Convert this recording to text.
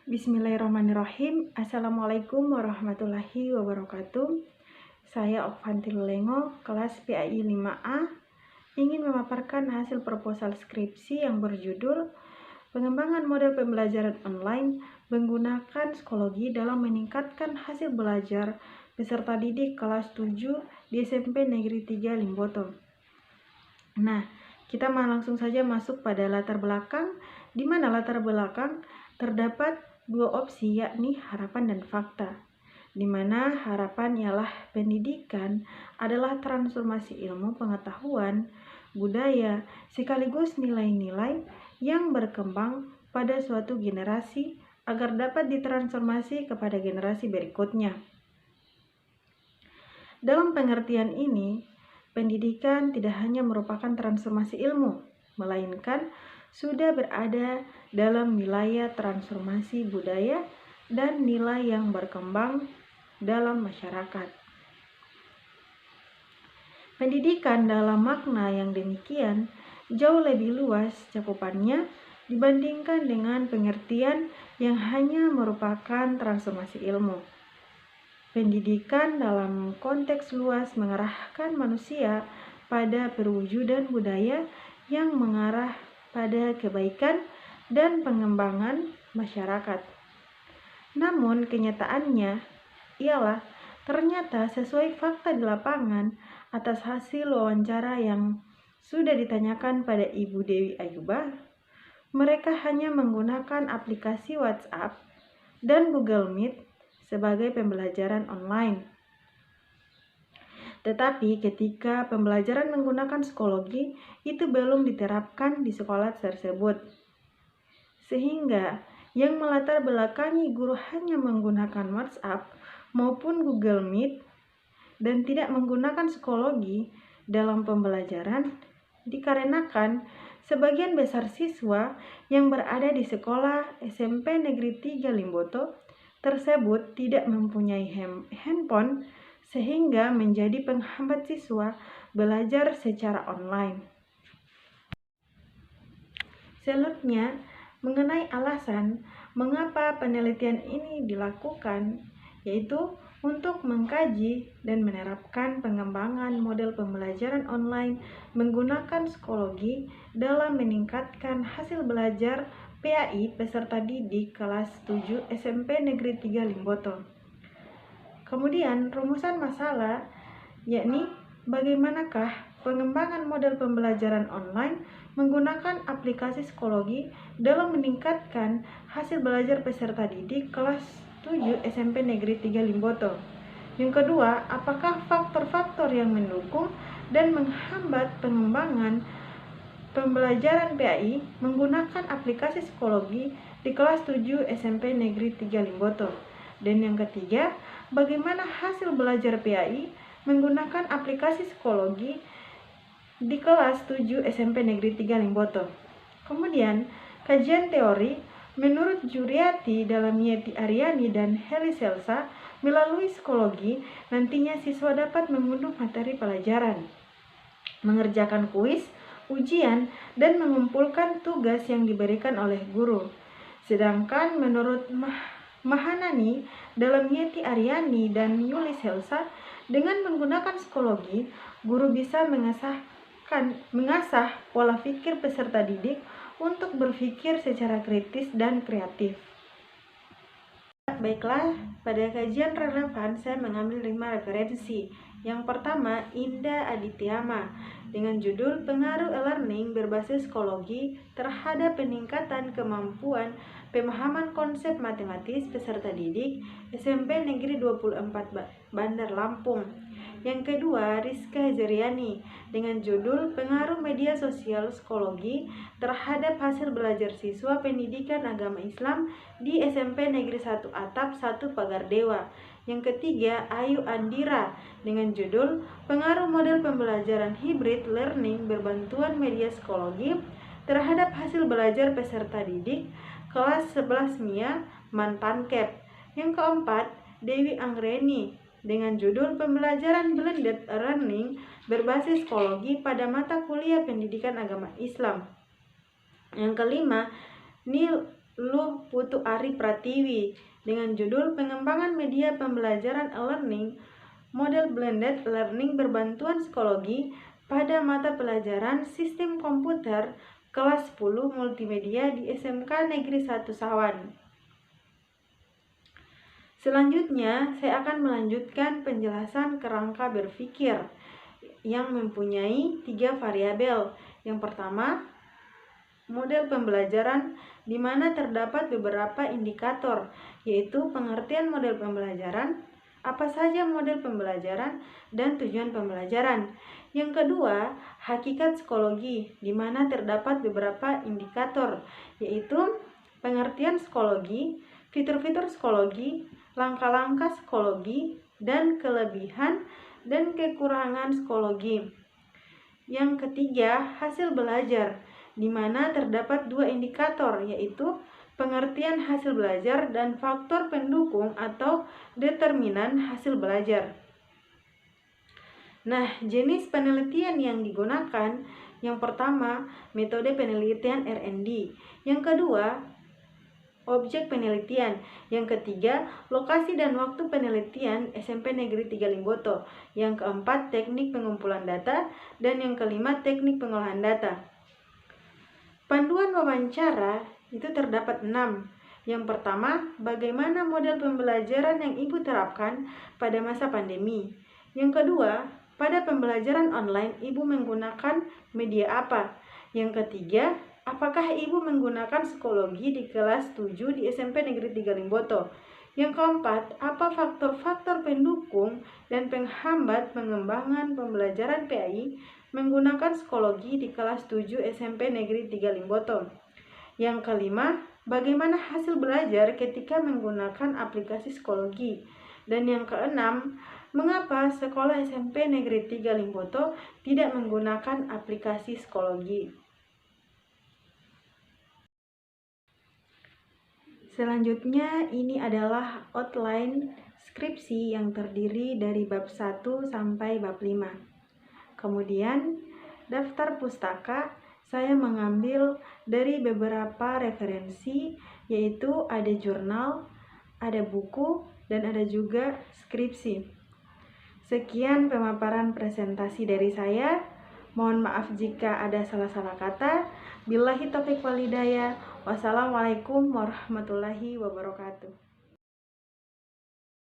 Bismillahirrahmanirrahim. Assalamualaikum warahmatullahi wabarakatuh. Saya Okfanti Lulengo, kelas PAI 5A, ingin memaparkan hasil proposal skripsi yang berjudul Pengembangan Model Pembelajaran Online Menggunakan Psikologi dalam Meningkatkan Hasil Belajar Peserta Didik kelas 7 di SMP Negeri 3 Limboto. Nah, kita langsung saja masuk pada latar belakang, di mana latar belakang terdapat dua opsi, yakni harapan dan fakta, di mana harapan ialah pendidikan adalah transformasi ilmu pengetahuan, budaya, sekaligus nilai-nilai yang berkembang pada suatu generasi agar dapat ditransformasi kepada generasi berikutnya. Dalam pengertian ini, pendidikan tidak hanya merupakan transformasi ilmu, melainkan sudah berada dalam wilayah transformasi budaya dan nilai yang berkembang dalam masyarakat. Pendidikan dalam makna yang demikian jauh lebih luas cakupannya dibandingkan dengan pengertian yang hanya merupakan transformasi ilmu. Pendidikan dalam konteks luas mengarahkan manusia pada perwujudan budaya yang mengarah pada kebaikan dan pengembangan masyarakat. Namun kenyataannya ialah ternyata sesuai fakta di lapangan atas hasil wawancara yang sudah ditanyakan pada Ibu Dewi Ayuba, mereka hanya menggunakan aplikasi WhatsApp dan Google Meet sebagai pembelajaran online. Tetapi ketika pembelajaran menggunakan psikologi itu belum diterapkan di sekolah tersebut. Sehingga yang melatar belakangi guru hanya menggunakan WhatsApp maupun Google Meet dan tidak menggunakan psikologi dalam pembelajaran dikarenakan sebagian besar siswa yang berada di sekolah SMP Negeri 3 Limboto tersebut tidak mempunyai handphone sehingga menjadi penghambat siswa belajar secara online. Selanjutnya, mengenai alasan mengapa penelitian ini dilakukan, yaitu untuk mengkaji dan menerapkan pengembangan model pembelajaran online menggunakan psikologi dalam meningkatkan hasil belajar PAI peserta didik kelas 7 SMP Negeri 3 Limboto. Kemudian rumusan masalah, yakni bagaimanakah pengembangan model pembelajaran online menggunakan aplikasi psikologi dalam meningkatkan hasil belajar peserta didik kelas 7 SMP Negeri 3 Limboto. Yang kedua, apakah faktor-faktor yang mendukung dan menghambat pengembangan pembelajaran PAI menggunakan aplikasi psikologi di kelas 7 SMP Negeri 3 Limboto. Dan yang ketiga, bagaimana hasil belajar PAI menggunakan aplikasi psikologi di kelas 7 SMP Negeri 3 Limboto. Kemudian, kajian teori menurut Juriati dalam Yeti Aryani dan Heli Selsa melalui psikologi nantinya siswa dapat mengunduh materi pelajaran, mengerjakan kuis, ujian, dan mengumpulkan tugas yang diberikan oleh guru. Sedangkan menurut Mahanani dalam Yeti Aryani dan Yuli Selsa, dengan menggunakan psikologi, guru bisa mengasah pola pikir peserta didik untuk berpikir secara kritis dan kreatif. Baiklah, pada kajian relevan saya mengambil 5 referensi. Yang pertama, Indah Adityama dengan judul Pengaruh e-learning berbasis psikologi terhadap peningkatan kemampuan pemahaman konsep matematis peserta didik SMP Negeri 24 Bandar Lampung. Yang kedua, Rizka Hezriani dengan judul Pengaruh Media Sosial Psikologi terhadap hasil belajar siswa pendidikan agama Islam di SMP Negeri 1 Atap 1 Pagar Dewa. Yang ketiga, Ayu Andira dengan judul Pengaruh Model Pembelajaran Hybrid Learning Berbantuan Media Psikologi terhadap hasil belajar peserta didik kelas 11 MIA Mantankep. Yang keempat, Dewi Anggreni dengan judul Pembelajaran Blended Learning Berbasis Psikologi pada Mata Kuliah Pendidikan Agama Islam. Yang kelima, Lu Putu Ari Pratiwi dengan judul Pengembangan Media Pembelajaran e-learning Model Blended Learning Berbantuan Psikologi pada mata pelajaran Sistem Komputer kelas 10 Multimedia di SMK Negeri 1 Sawan. Selanjutnya, saya akan melanjutkan penjelasan kerangka berpikir yang mempunyai 3 variabel. Yang pertama, model pembelajaran di mana terdapat beberapa indikator, yaitu pengertian model pembelajaran, apa saja model pembelajaran, dan tujuan pembelajaran. Yang kedua, hakikat psikologi, di mana terdapat beberapa indikator, yaitu pengertian psikologi, fitur-fitur psikologi, langkah-langkah psikologi, dan kelebihan dan kekurangan psikologi. Yang ketiga, hasil belajar, di mana terdapat 2 indikator, yaitu pengertian hasil belajar dan faktor pendukung atau determinan hasil belajar. Nah, jenis penelitian yang digunakan, yang pertama, metode penelitian R&D. Yang kedua, objek penelitian. Yang ketiga, lokasi dan waktu penelitian SMP Negeri 3 Limboto. Yang keempat, teknik pengumpulan data. Dan yang kelima, teknik pengolahan data. Panduan wawancara itu terdapat 6. Yang pertama, bagaimana model pembelajaran yang Ibu terapkan pada masa pandemi. Yang kedua, pada pembelajaran online Ibu menggunakan media apa. Yang ketiga, apakah Ibu menggunakan psikologi di kelas 7 di SMP Negeri 3 Limboto? Yang keempat, apa faktor-faktor pendukung dan penghambat pengembangan pembelajaran PAI menggunakan psikologi di kelas 7 SMP Negeri 3 Limboto? Yang kelima, bagaimana hasil belajar ketika menggunakan aplikasi psikologi? Dan yang keenam, mengapa sekolah SMP Negeri 3 Limboto tidak menggunakan aplikasi psikologi? Selanjutnya, ini adalah outline skripsi yang terdiri dari bab 1 sampai bab 5. Kemudian, daftar pustaka saya mengambil dari beberapa referensi, yaitu ada jurnal, ada buku, dan ada juga skripsi. Sekian pemaparan presentasi dari saya. Mohon maaf jika ada salah-salah kata. Billahi taufiq wal hidayah. Wassalamualaikum warahmatullahi wabarakatuh.